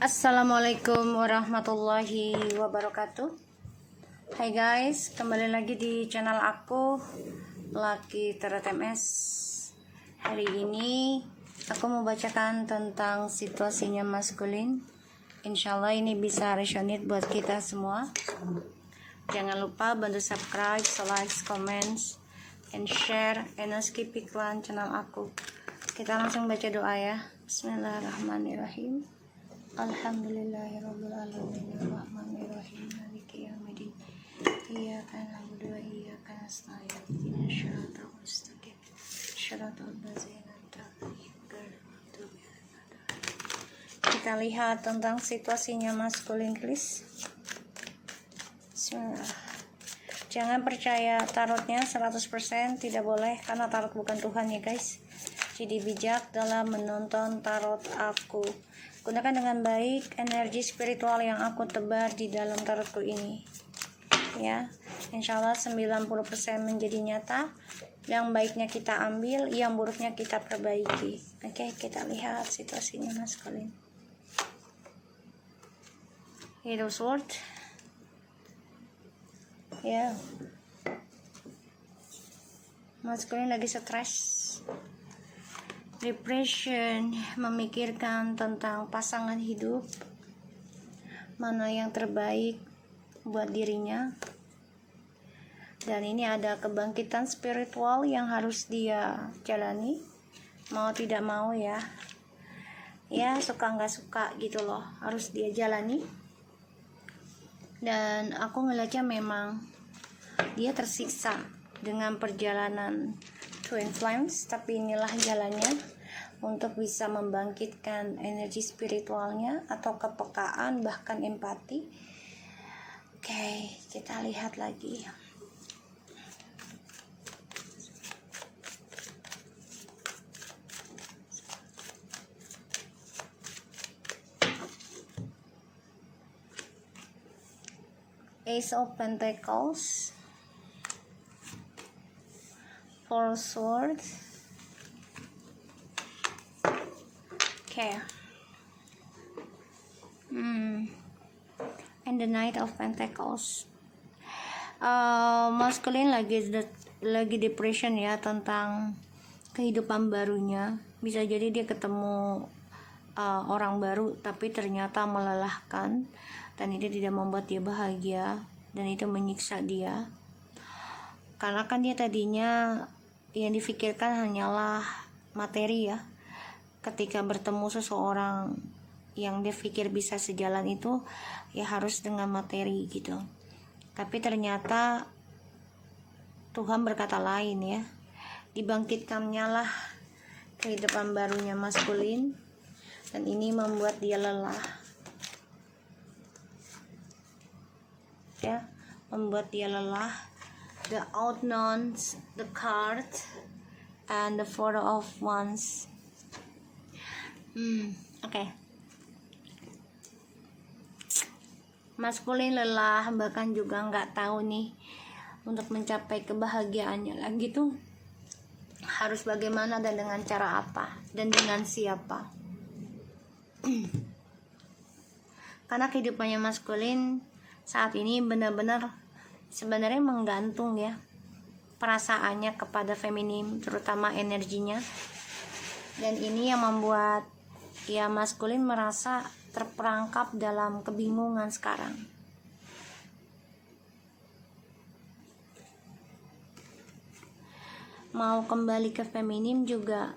Assalamualaikum warahmatullahi wabarakatuh. Hai guys, kembali lagi di channel aku Lucky Tarot MS. Hari ini aku mau bacakan tentang situasinya maskulin. Insyaallah ini bisa resonate buat kita semua. Jangan lupa bantu subscribe, like, comments, and share, and skip iklan channel aku. Kita langsung baca doa ya. Bismillahirrahmanirrahim. Alhamdulillahirabbil alamin arrahmanirrahim maliki yaumiddin iyyaka na'budu wa iyyaka nasta'in ihdinas siratal mustaqim siratal ladzina an'amta 'alaihim ghairil maghdubi 'alaihim waladdallin. Kita lihat tentang situasinya maskulin, please. Bismillah. Jangan percaya tarotnya 100%, tidak boleh, karena tarot bukan Tuhan ya guys. Jadi bijak dalam menonton tarot aku. Gunakan dengan baik energi spiritual yang aku tebar di dalam tarotku ini. Ya, insya Allah 90% menjadi nyata. Yang baiknya kita ambil, yang buruknya kita perbaiki. Oke, kita lihat situasinya maskulin. Hero Sword. Ya. Maskulin lagi stres. Depression, memikirkan tentang pasangan hidup, mana yang terbaik buat dirinya. Dan ini ada kebangkitan spiritual yang harus dia jalani, mau tidak mau ya. Ya, suka nggak suka gitu loh, harus dia jalani. Dan aku ngeliatnya memang dia tersiksa dengan perjalanan Twin Flames, tapi inilah jalannya untuk bisa membangkitkan energi spiritualnya atau kepekaan, bahkan empati. Oke, kita lihat lagi. Ace of Pentacles, Four Swords. Okay. And the Knight of Pentacles. Maskulin lagi depression ya, tentang kehidupan barunya. Bisa jadi dia ketemu orang baru, tapi ternyata melelahkan, dan itu tidak membuat dia bahagia, dan itu menyiksa dia. Karena kan dia tadinya yang difikirkan hanyalah materi ya. Ketika bertemu seseorang yang dia pikir bisa sejalan itu, ya harus dengan materi gitu. Tapi ternyata Tuhan berkata lain ya. Dibangkitkannya lah kehidupan barunya maskulin, dan ini membuat dia lelah. Ya, membuat dia lelah. The Unknowns, the card, and the Four of Wands. Oke. Maskulin lelah, bahkan juga nggak tahu nih untuk mencapai kebahagiaannya lagi tuh harus bagaimana dan dengan cara apa dan dengan siapa. Karena kehidupannya maskulin saat ini benar-benar sebenarnya menggantung ya perasaannya kepada feminim, terutama energinya. Dan ini yang membuat ya maskulin merasa terperangkap dalam kebingungan sekarang. Mau kembali ke feminim juga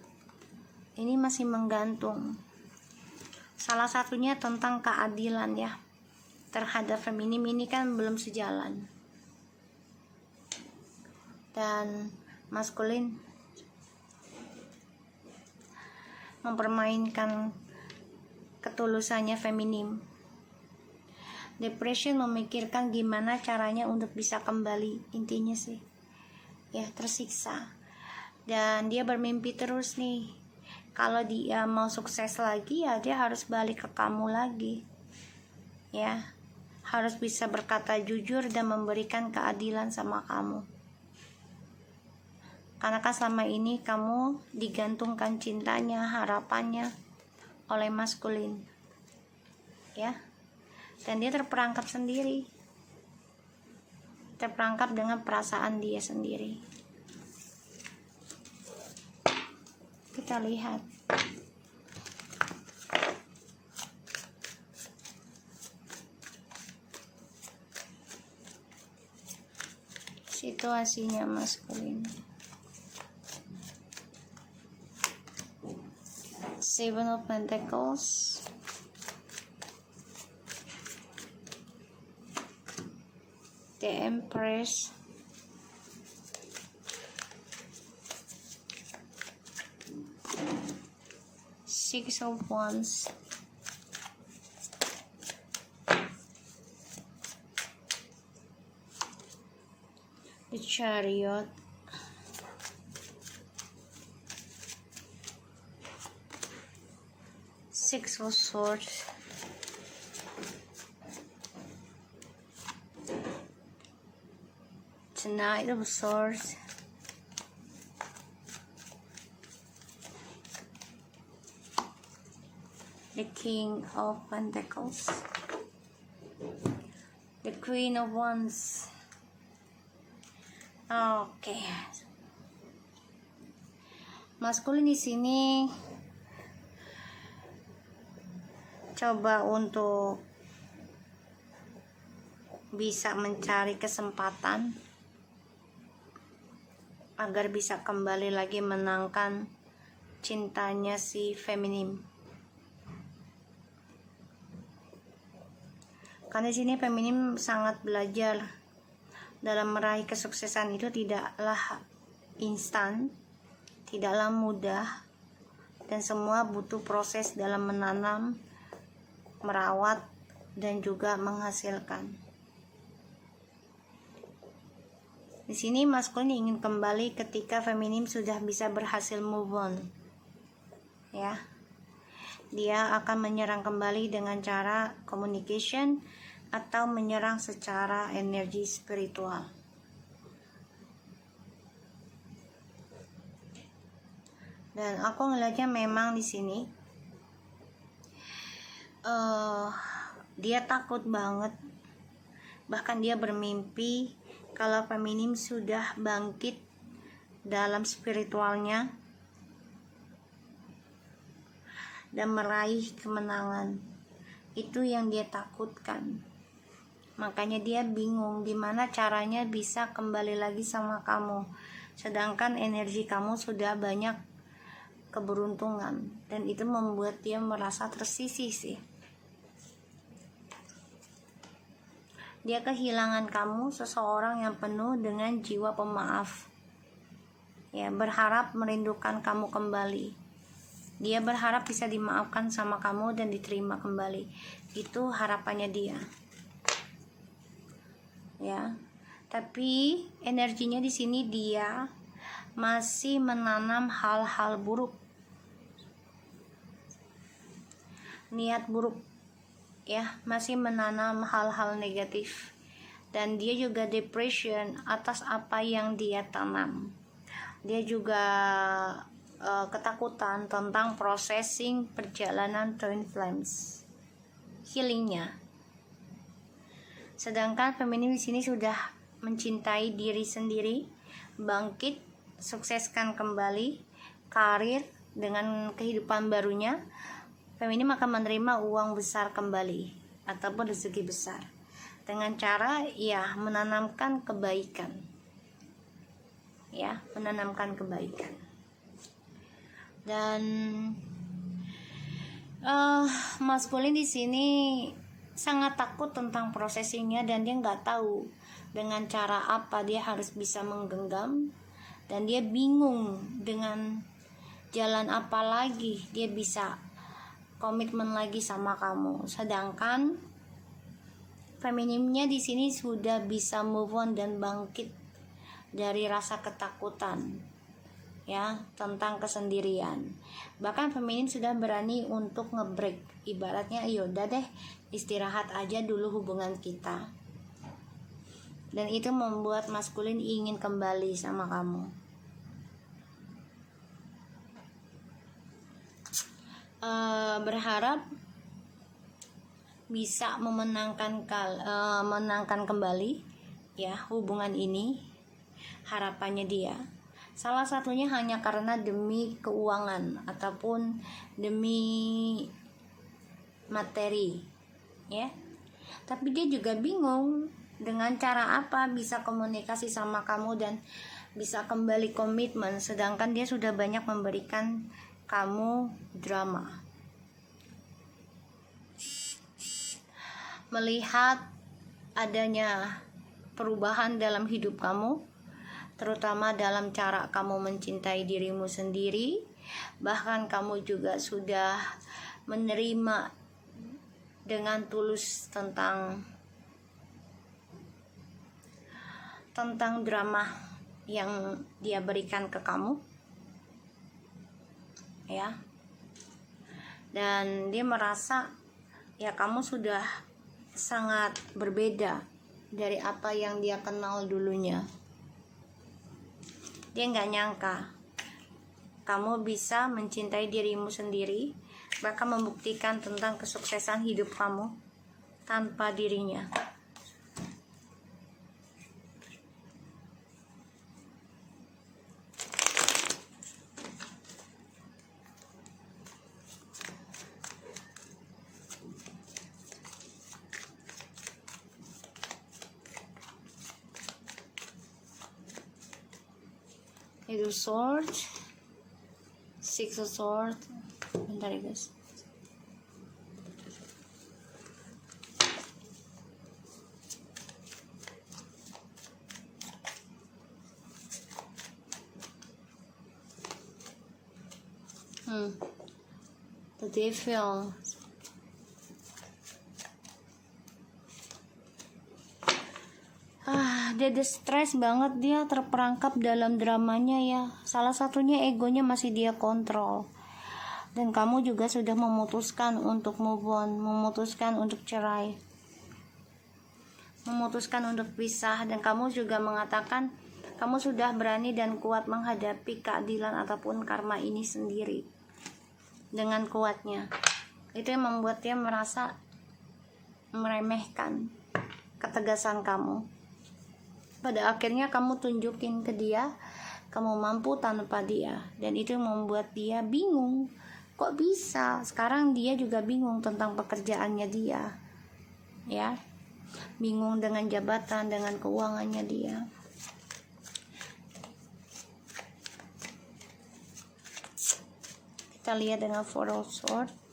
ini masih menggantung. Salah satunya tentang keadilan ya terhadap feminim, ini kan belum sejalan. Dan maskulin mempermainkan ketulusannya feminim. Depression memikirkan gimana caranya untuk bisa kembali, intinya sih ya tersiksa. Dan dia bermimpi terus nih, kalau dia mau sukses lagi ya dia harus balik ke kamu lagi ya, harus bisa berkata jujur dan memberikan keadilan sama kamu. Karena kan selama ini kamu digantungkan cintanya, harapannya oleh maskulin. ya. Dan dia terperangkap sendiri, terperangkap dengan perasaan dia sendiri. Kita lihat. Situasinya maskulin. Seven of Pentacles, the Empress, Six of Wands, the Chariot, Six of Swords, the Knight of Swords, the King of Pentacles, the Queen of Wands. Oke. Maskulin di sini coba untuk bisa mencari kesempatan agar bisa kembali lagi menangkan cintanya si feminim. Karena di sini feminim sangat belajar dalam meraih kesuksesan itu tidaklah instan, tidaklah mudah, dan semua butuh proses dalam menanam, merawat, dan juga menghasilkan. Di sini maskulin ingin kembali ketika feminim sudah bisa berhasil move on. Ya. Dia akan menyerang kembali dengan cara communication atau menyerang secara energi spiritual. Dan aku ngelihatnya memang di sini dia takut banget, bahkan dia bermimpi kalau feminim sudah bangkit dalam spiritualnya dan meraih kemenangan. Itu yang dia takutkan. Makanya dia bingung gimana caranya bisa kembali lagi sama kamu, sedangkan energi kamu sudah banyak keberuntungan, dan itu membuat dia merasa tersisih sih. Dia kehilangan kamu, seseorang yang penuh dengan jiwa pemaaf, ya, berharap merindukan kamu kembali. Dia berharap bisa dimaafkan sama kamu dan diterima kembali. Itu harapannya dia. Ya. Tapi energinya di sini dia masih menanam hal-hal buruk. Niat buruk, ya, masih menanam hal-hal negatif. Dan dia juga depression atas apa yang dia tanam. Dia juga ketakutan tentang processing perjalanan twin flames, healingnya. Sedangkan feminim di sini sudah mencintai diri sendiri, bangkit, sukseskan kembali karir dengan kehidupan barunya. Feminim akan menerima uang besar kembali ataupun rezeki besar dengan cara ya menanamkan kebaikan. Ya, menanamkan kebaikan. Dan maskulin di sini sangat takut tentang prosesinya, dan dia nggak tahu dengan cara apa dia harus bisa menggenggam, dan dia bingung dengan jalan apa lagi dia bisa komitmen lagi sama kamu. Sedangkan feminimnya di sini sudah bisa move on dan bangkit dari rasa ketakutan, ya, tentang kesendirian. Bahkan feminim sudah berani untuk ngebreak, ibaratnya yaudah deh, istirahat aja dulu hubungan kita. Dan itu membuat maskulin ingin kembali sama kamu. Berharap bisa menangkan kembali ya hubungan ini. Harapannya dia salah satunya hanya karena demi keuangan ataupun demi materi ya. Tapi dia juga bingung dengan cara apa bisa komunikasi sama kamu dan bisa kembali komitmen, sedangkan dia sudah banyak memberikan kamu drama. Melihat adanya perubahan dalam hidup kamu, terutama dalam cara kamu mencintai dirimu sendiri, bahkan kamu juga sudah menerima dengan tulus tentang drama yang dia berikan ke kamu ya. Dan dia merasa ya kamu sudah sangat berbeda dari apa yang dia kenal dulunya. Dia nggak nyangka kamu bisa mencintai dirimu sendiri, bahkan membuktikan tentang kesuksesan hidup kamu tanpa dirinya. Itu sword, six of sword. Bentar ya guys. The devil. Dia stres banget, dia terperangkap dalam dramanya ya. Salah satunya egonya masih dia kontrol. Dan kamu juga sudah memutuskan untuk move on, memutuskan untuk cerai, memutuskan untuk pisah. Dan kamu juga mengatakan kamu sudah berani dan kuat menghadapi keadilan ataupun karma ini sendiri dengan kuatnya. Itu yang membuat dia merasa meremehkan ketegasan kamu. Pada akhirnya kamu tunjukin ke dia kamu mampu tanpa dia, dan itu membuat dia bingung. Kok bisa? Sekarang dia juga bingung tentang pekerjaannya dia ya, bingung dengan jabatan, dengan keuangannya dia. Kita lihat dengan Four of Swords.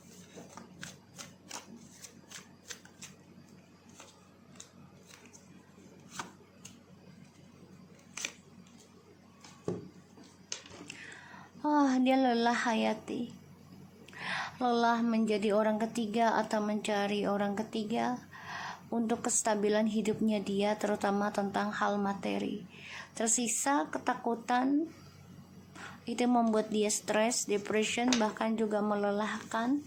Dia lelah hayati, lelah menjadi orang ketiga atau mencari orang ketiga untuk kestabilan hidupnya dia, terutama tentang hal materi. Tersisa ketakutan, itu membuat dia stres, depression, bahkan juga melelahkan,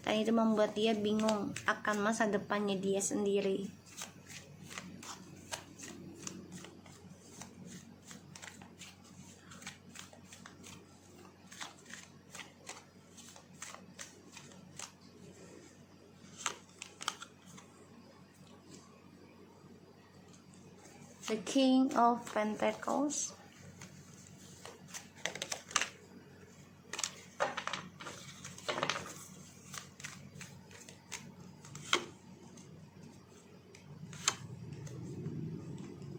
dan itu membuat dia bingung akan masa depannya dia sendiri. The King of Pentacles.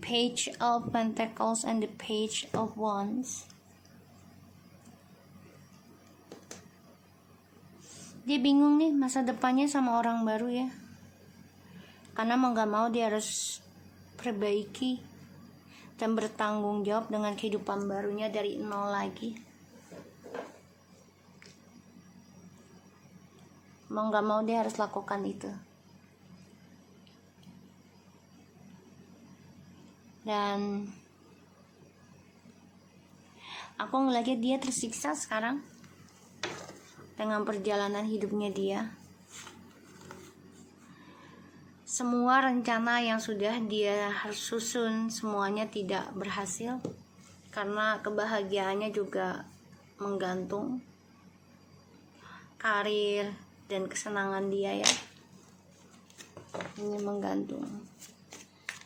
Page of Pentacles and the Page of Wands. Dia bingung nih masa depannya sama orang baru ya. Karena mau gak mau dia harus perbaiki dan bertanggung jawab dengan kehidupan barunya dari nol lagi. Mau gak mau dia harus lakukan itu. Dan aku ngeliatnya dia tersiksa sekarang dengan perjalanan hidupnya dia. Semua rencana yang sudah dia harus susun semuanya tidak berhasil karena kebahagiaannya juga menggantung karir dan kesenangan dia ya. Ini menggantung.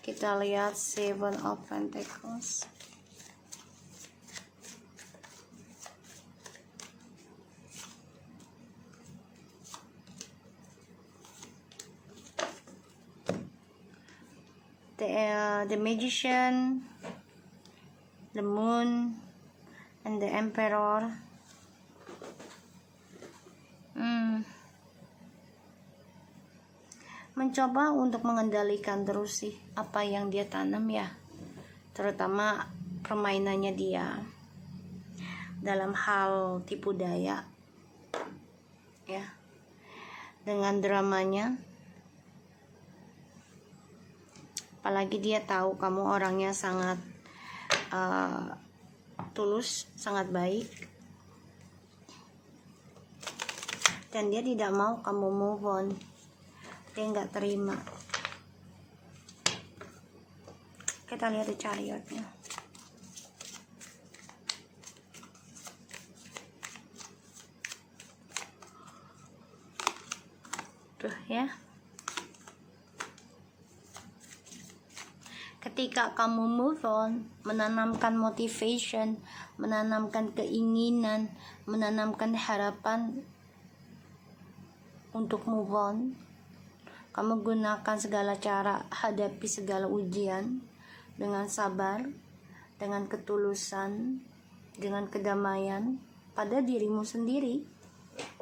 Kita lihat Seven of Pentacles. The Magician, the Moon, and the Emperor. Mencoba untuk mengendalikan terus sih apa yang dia tanam ya, terutama permainannya dia dalam hal tipu daya ya, dengan dramanya. Apalagi dia tahu kamu orangnya sangat tulus, sangat baik, dan dia tidak mau kamu move on. Dia nggak terima. Kita lihat di Chariotnya. Tuh ya. Ketika kamu move on, menanamkan motivation, menanamkan keinginan, menanamkan harapan untuk move on, kamu gunakan segala cara, hadapi segala ujian dengan sabar, dengan ketulusan, dengan kedamaian pada dirimu sendiri.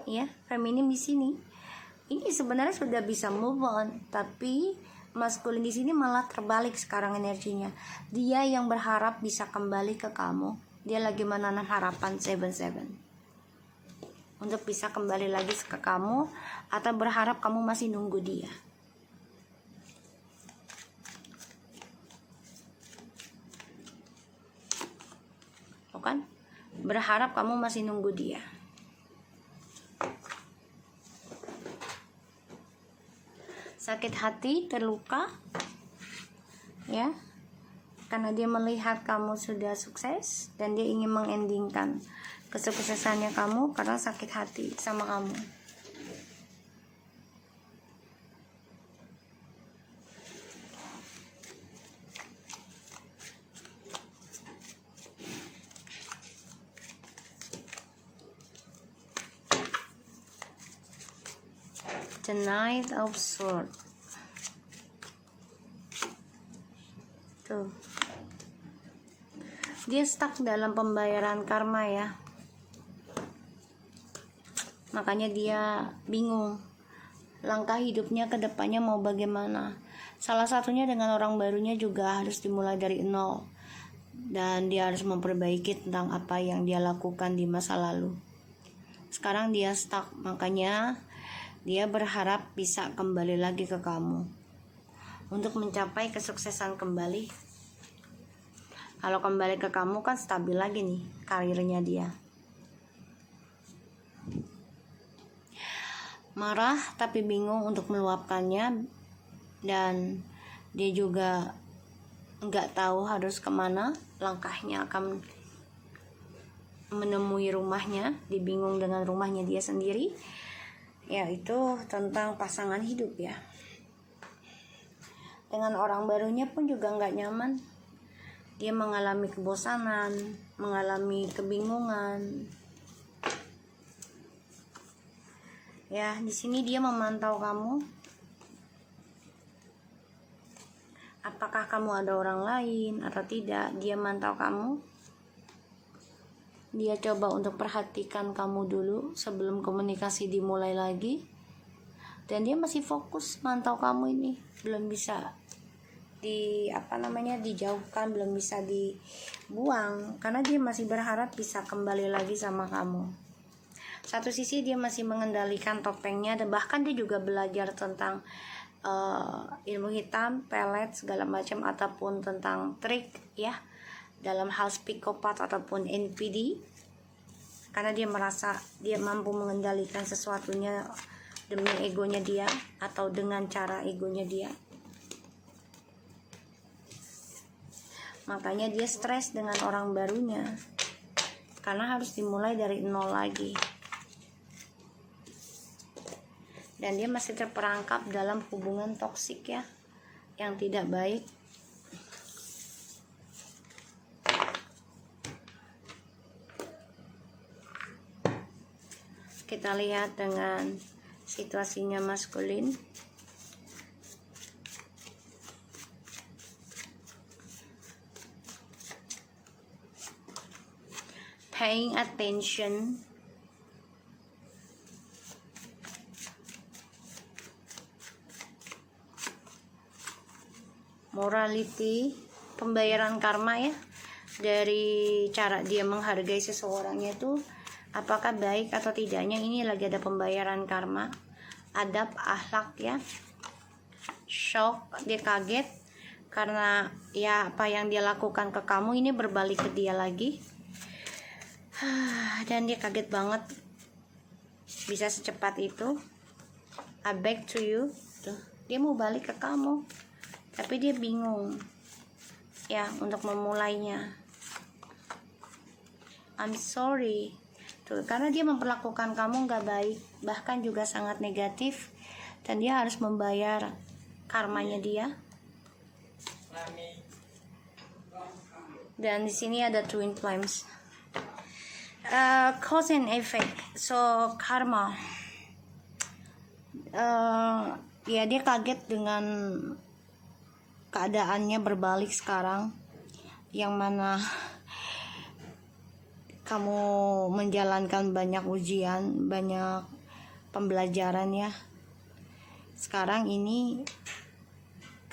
Ya, feminim di sini. Ini sebenarnya sudah bisa move on, tapi maskulin di sini malah terbalik sekarang energinya. Dia yang berharap bisa kembali ke kamu. Dia lagi menanam harapan 7-7 untuk bisa kembali lagi ke kamu, atau berharap kamu masih nunggu dia. Bukan? Berharap kamu masih nunggu dia. Sakit hati, terluka ya, karena dia melihat kamu sudah sukses dan dia ingin mengendingkan kesuksesannya kamu karena sakit hati sama kamu. The Knight of Swords. Tuh. Dia stuck dalam pembayaran karma ya. Makanya dia bingung langkah hidupnya ke depannya mau bagaimana. Salah satunya dengan orang barunya juga harus dimulai dari nol. Dan dia harus memperbaiki tentang apa yang dia lakukan di masa lalu. Sekarang dia stuck, makanya dia berharap bisa kembali lagi ke kamu untuk mencapai kesuksesan kembali. Kalau kembali ke kamu kan stabil lagi nih karirnya dia. Marah tapi bingung untuk meluapkannya, dan dia juga nggak tahu harus kemana langkahnya akan menemui rumahnya. Dia bingung dengan rumahnya dia sendiri. Ya, itu tentang pasangan hidup ya. Dengan orang barunya pun juga nggak nyaman. Dia mengalami kebosanan, mengalami kebingungan. Ya, di sini dia memantau kamu. Apakah kamu ada orang lain atau tidak? Dia mantau kamu. Dia coba untuk perhatikan kamu dulu sebelum komunikasi dimulai lagi. Dan dia masih fokus mantau kamu ini. Belum bisa dijauhkan, belum bisa dibuang, karena dia masih berharap bisa kembali lagi sama kamu. Satu sisi dia masih mengendalikan topengnya, dan bahkan dia juga belajar tentang ilmu hitam, pelet, segala macam, ataupun tentang trik ya, dalam hal psikopat ataupun NPD, karena dia merasa dia mampu mengendalikan sesuatunya demi egonya dia atau dengan cara egonya dia. Makanya dia stres dengan orang barunya, karena harus dimulai dari nol lagi. dan dia masih terperangkap dalam hubungan toksik ya, yang tidak baik. Kita lihat dengan situasinya maskulin. Paying attention. Morality, pembayaran karma ya, dari cara dia menghargai seseorangnya itu apakah baik atau tidaknya. Ini lagi ada pembayaran karma. Adab, akhlak ya. Shock, dia kaget karena ya apa yang dia lakukan ke kamu ini berbalik ke dia lagi. Dan dia kaget banget bisa secepat itu. I beg to you. Tuh, dia mau balik ke kamu, tapi dia bingung ya untuk memulainya. I'm sorry. Tuh, karena dia memperlakukan kamu gak baik, bahkan juga sangat negatif, dan dia harus membayar karmanya dia. Dan di sini ada twin flames. Cause and effect. So karma. Ya dia kaget dengan keadaannya berbalik sekarang, yang mana kamu menjalankan banyak ujian, banyak pembelajaran ya. Sekarang ini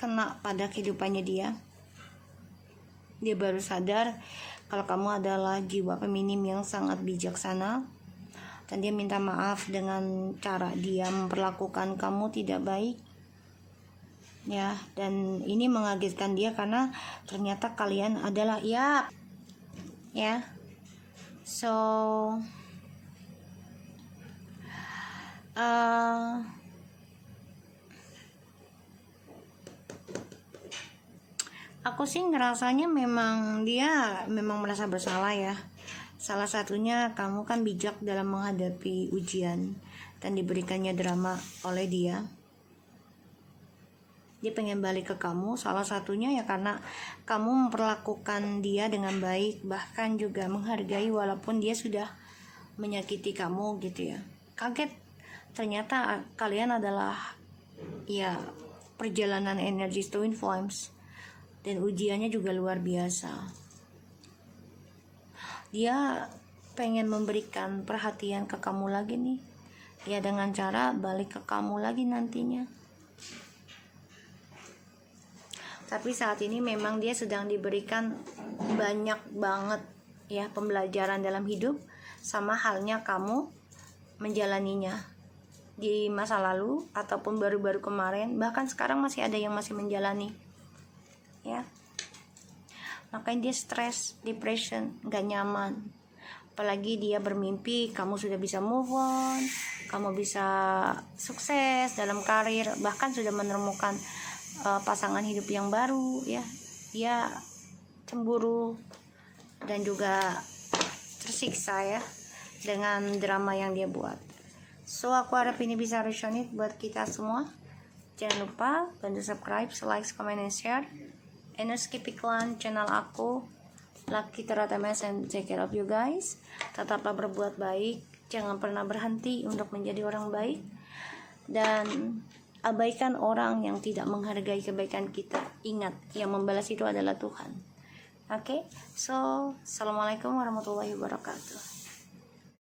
kena pada kehidupannya dia. Dia baru sadar kalau kamu adalah jiwa feminim yang sangat bijaksana, dan dia minta maaf dengan cara dia memperlakukan kamu tidak baik. Ya, dan ini mengagetkan dia karena ternyata kalian adalah ya. So aku sih ngerasanya memang dia memang merasa bersalah ya. Salah satunya kamu kan bijak dalam menghadapi ujian dan diberikannya drama oleh dia. Dia pengen balik ke kamu, salah satunya ya karena kamu memperlakukan dia dengan baik, bahkan juga menghargai walaupun dia sudah menyakiti kamu gitu ya. Kaget, ternyata kalian adalah ya perjalanan energi twin flames, dan ujiannya juga luar biasa. Dia pengen memberikan perhatian ke kamu lagi nih ya, dengan cara balik ke kamu lagi nantinya. Tapi saat ini memang dia sedang diberikan banyak banget ya pembelajaran dalam hidup, sama halnya kamu menjalaninya di masa lalu ataupun baru-baru kemarin, bahkan sekarang masih ada yang masih menjalani ya. Makanya dia stres, depression, gak nyaman. Apalagi dia bermimpi kamu sudah bisa move on, kamu bisa sukses dalam karir, bahkan sudah menemukan pasangan hidup yang baru ya. Dia cemburu dan juga tersiksa ya dengan drama yang dia buat. So aku harap ini bisa resonate buat kita semua. Jangan lupa bantu subscribe, like, comment, and share. And skip iklan channel aku Lucky TMS, and take care of you guys. Tetaplah berbuat baik, jangan pernah berhenti untuk menjadi orang baik, dan abaikan orang yang tidak menghargai kebaikan kita. Ingat, yang membalas itu adalah Tuhan. Oke, so assalamualaikum warahmatullahi wabarakatuh.